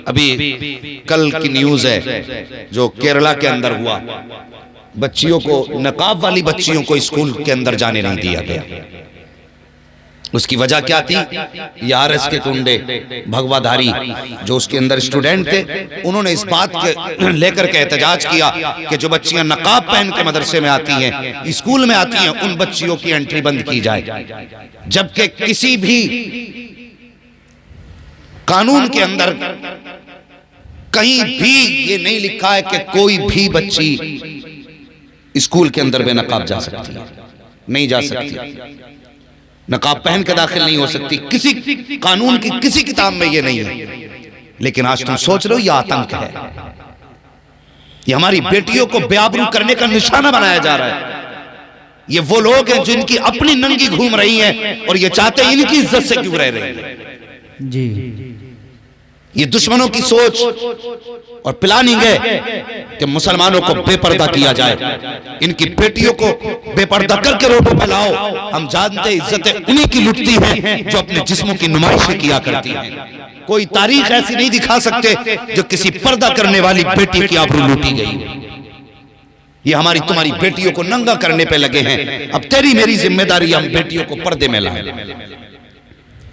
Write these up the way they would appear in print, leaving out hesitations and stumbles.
अभी कल की न्यूज है जो केरला के अंदर हुआ, बच्चियों को, नकाब वाली बच्चियों को स्कूल के अंदर जाने नहीं दिया गया। उसकी वजह क्या थी? आरएस के गुंडे, भगवाधारी जो उसके अंदर स्टूडेंट थे, उन्होंने इस बात के लेकर के एहतजाज किया कि जो बच्चियां नकाब पहन के मदरसे में आती हैं, स्कूल में आती हैं, उन बच्चियों की एंट्री बंद की जाए। जबकि किसी भी कानून के अंदर कहीं भी ये नहीं लिखा है कि कोई भी बच्ची स्कूल के अंदर बेनकाब जा सकती है, नहीं जा सकती, नकाब पहन के दाखिल नहीं हो सकती। किसी कानून की किसी किताब में ये नहीं है। लेकिन आज तुम सोच रहे हो ये आतंक है, ये हमारी बेटियों को बेआबरू करने का निशाना बनाया जा रहा है। ये वो लोग हैं जिनकी अपनी नंगी घूम रही हैं और ये चाहते हैं इनकी इज्जत से क्यों रह रही है। जी, ये दुश्मनों की सोच और प्लानिंग है कि मुसलमानों को बेपर्दा किया जाए, इनकी बेटियों को बेपर्दा करके रोडों पर लाओ। हम जानते हैं इज्जतें उन्हीं की लुटती हैं जो अपने जिस्मों की नुमाइशें किया करती हैं। कोई तारीख ऐसी नहीं दिखा सकते जो किसी पर्दा करने वाली बेटी की आबरू लूटी गई। ये हमारी तुम्हारी बेटियों को नंगा करने पे लगे हैं। अब तेरी मेरी जिम्मेदारी हम बेटियों को पर्दे में लाएं।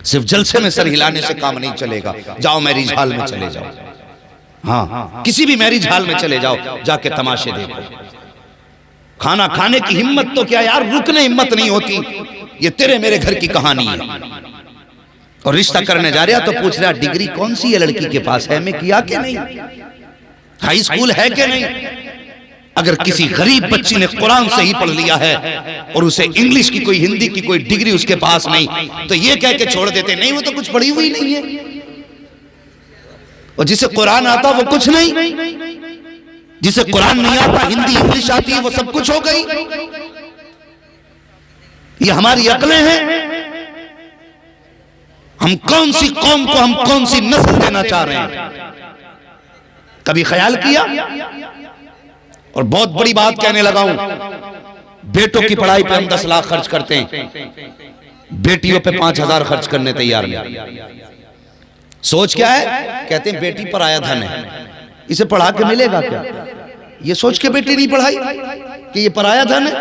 सिर्फ जलसे में सर हिलाने से काम नहीं चलेगा। जाओ मैरिज हॉल में चले जाओ, हाँ किसी भी मैरिज हॉल में चले जाओ, जाके तमाशे देखो। खाना खाने की हिम्मत तो क्या यार, रुकने हिम्मत नहीं होती। ये तेरे मेरे घर की कहानी है। और रिश्ता करने जा रहा तो पूछ रहा डिग्री कौन सी है लड़की के पास, है में किया कि नहीं, हाई स्कूल है कि नहीं। अगर किसी गरीब बच्ची ने कुरान से ही पढ़ लिया है और उसे इंग्लिश की कोई, हिंदी की कोई डिग्री उसके पास नहीं, तो ये कह के छोड़ देते नहीं वो तो कुछ पढ़ी हुई नहीं है। और जिसे कुरान आता वो कुछ नहीं, जिसे कुरान नहीं आता, हिंदी इंग्लिश आती है, वो सब कुछ हो गई। ये हमारी अकलें हैं। हम कौन सी कौम को, हम कौन सी नस्ल देना चाह रहे हैं, कभी ख्याल किया? और बहुत बड़ी बात कहने लगा हूं, बेटों की पढ़ाई पे हम 10 लाख खर्च करते हैं, बेटियों पे 5,000 खर्च करने तैयार नहीं। सोच क्या है? कहते हैं बेटी पराया धन है, इसे पढ़ा के मिलेगा क्या। ये सोच के बेटी नहीं पढ़ाई कि ये पराया धन है।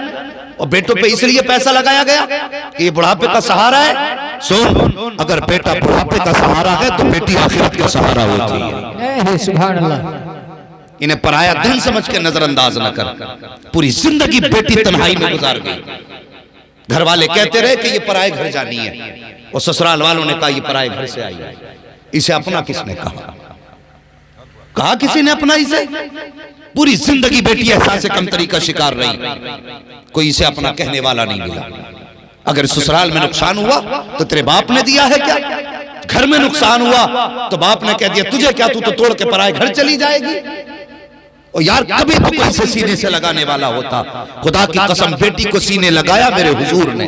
और बेटों पे इसलिए पैसा लगाया गया कि ये बुढ़ापे का सहारा है। सुन, अगर बेटा बुढ़ापे का सहारा है तो बेटी आखिरत का सहारा होती है। सुभान अल्लाह। इन्हें पराया धन समझ के नजरअंदाज न कर। पूरी जिंदगी बेटी तन्हाई में गुजार गई। घर वाले कहते रहे कि ये पराए घर जानी है, और ससुराल वालों ने कहा ये पराए घर से आई है। इसे अपना किसने कहा? कहा किसी ने अपना इसे? पूरी जिंदगी बेटी एहसास कमतरी का शिकार रही, कोई इसे अपना कहने वाला नहीं मिला। अगर ससुराल में नुकसान हुआ तो तेरे बाप ने दिया है क्या? घर में नुकसान हुआ तो बाप ने कह दिया तुझे क्या, तू तो तोड़ के पराए घर चली जाएगी। और यार कभी तो कोई से सीने से लगाने वाला होता। खुदा की कसम बेटी को सीने लगाया मेरे हुजूर ने,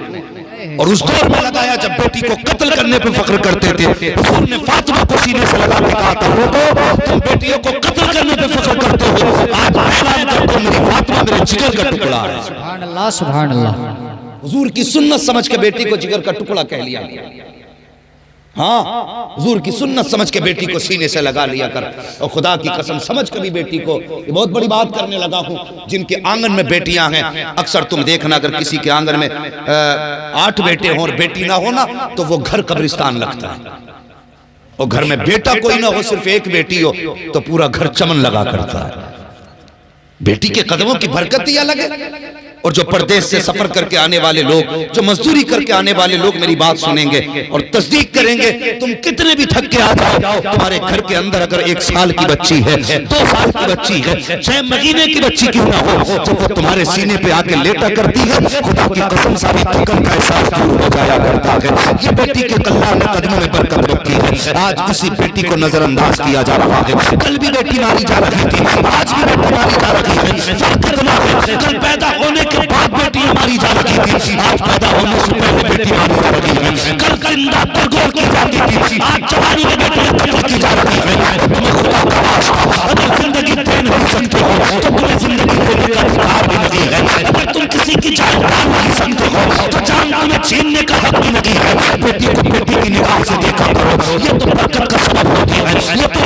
और उस दौर में लगाया जब बेटी को कत्ल करने पर फख्र करते थे। हुजूर ने फातिमा को सीने से लगा के कहा था लोगों तुम बेटियों को कत्ल करने पर फख्र करते हो, आज ऐलान करते हो मेरी फातिमा मेरे जिगर का टुकड़ा है। सुभान अल्लाह, सुभान अल्लाह। हुजूर की सुन्नत समझ के बेटी को जिगर का टुकड़ा कह लिया। हाँ, हुजूर की सुन्नत समझ के बेटी को सीने से लगा लिया कर। और खुदा की कसम समझ के भी बेटी को, ये बहुत बड़ी बात करने लगा हूँ, जिनके आंगन में बेटियां हैं, अक्सर तुम देखना अगर किसी के आंगन में 8 बेटे हों और बेटी ना हो ना, तो वो घर कब्रिस्तान लगता है। और घर में बेटा कोई ना हो, सिर्फ एक बेटी हो, तो पूरा घर चमन लगा करता है। बेटी के कदमों की बरकत ही अलग है। और जो परदेश से सफर करके आने वाले लोग, जो मजदूरी करके आने वाले लोग मेरी बात सुनेंगे और तस्दीक करेंगे। तुम कितने भी थक के आ जाओ, तुम्हारे घर के अंदर अगर 1 साल की बच्ची है, 2 साल की बच्ची है, 6 महीने की बच्ची क्यों ना हो, जब वो तुम्हारे सीने पे आके लेटा करती है, खुदा की कसम सारी थकन का एहसास दूर हो जाया करता है। ये बेटी के कल्ला ने कदमों में बरकत रखी है। आज किसी बेटी को नजरअंदाज किया जा रहा है। कल भी बेटी मारी जा रही थी, आज भी बेटी मारी जा रही है। कल पैदा होने के बाद बेटी मारी जा रही थी, आज पैदा होने से पहले बेटी मारी जा रही है। कल जिंदा तड़गोल की जाती थी, आज जवानी में बेटियां कत्ल की जा रही है। तुम्हें खुदा का वास्ता, अगर जिंदगी दे नहीं सकते हो तो तुम्हें जिंदगी देने का अधिकार भी नहीं है। अगर तुम किसी की जान मार नहीं सकते हो तो जान तुम्हें छीनने का हक भी नहीं है। बेटी को बेटी की निगाह से देखा करो, ये तो बरकत का सबब होती है, ये तो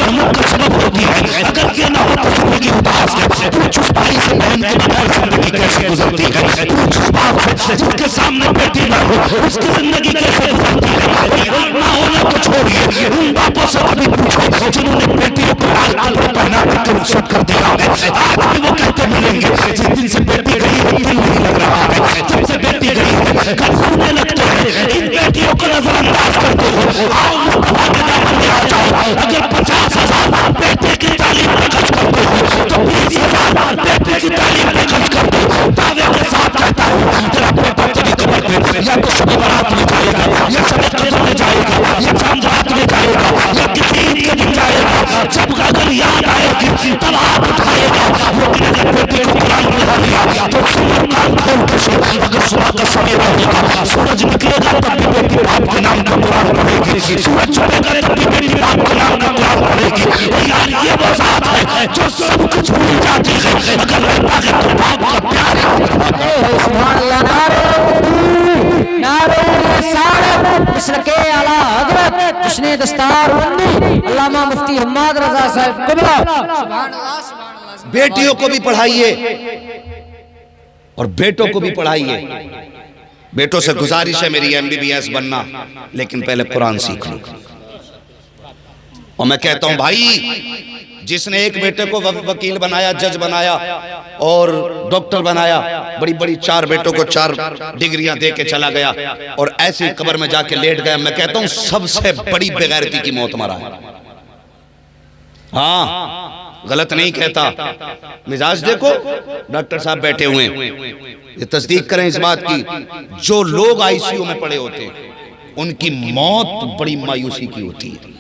जिन्होंने बेटियों को लाल कपड़े पहना के रुखसत कर दिया है, आज भी वो कहते मिलेंगे जिस दिन से बेटी गई है दिल नहीं लग रहा है, जब से बेटी गई है घर सुनने लगते हैं। इन बेटियों को नजरअंदाज करते हो, आओ मुस्तफा के दामन में आ जाओ। अगर 50,000 बेटे की तालीम पे खर्च करते हो तो 20,000 बेटे की तालीम पे खर्च कर दो। दावे के साथ कहता हूँ तेरा बेटा तेरी कब्र पे या तो शब बारात में जाएगा, या शब कदर में जाएगा, या चांद रात में जाएगा, या किसी ईद के दिन जाएगा। जब अगर याद आएगी तब हाथ उठाएगा। लेकिन अगर बेटे को कुरान पढ़ा दिया तो सुबह कान खोल के सो। अगर सुबह का सवेरा होगा, सूरज निकलेगा तब भी बेटी बाप के नाम का कुरान पढ़ेगी, सूरज छुपेगा तब भी बेटी बाप के नाम का कुरान पढ़ेगी। यार ये वो ज़ात है जो सब कुछ भूल जाती है, अगर रहता है तो बाप का प्यार है। सुभान अल्लाह। नारे रिसालत मसलके आला हज़रत जिसने दस्तारबंदी अल्लामा मुफ्ती हम्माद रज़ा साहब क़िबला। सुभान अल्लाह, सुभान अल्लाह। बेटियों को भी पढ़ाइए और बेटों को भी पढ़ाइए। बेटों से गुजारिश है मेरी MBBS बनना, लेकिन पहले कुरान सीख लो। और मैं कहता हूं भाई, जिसने एक बेटे को वकील बनाया, जज बनाया और डॉक्टर बनाया, बड़ी बड़ी 4 बेटों को 4 डिग्रियां दे के चला गया और ऐसी कब्र में जाके लेट गया, मैं कहता हूं सबसे बड़ी बेगैरती की मौत मरा है। हाँ, गलत नहीं कहता। मिजाज देखो, डॉक्टर साहब बैठे हुए हैं, ये तस्दीक करें इस बात की, जो लोग ICU में पड़े होते हैं उनकी मौत बड़ी मायूसी की होती है।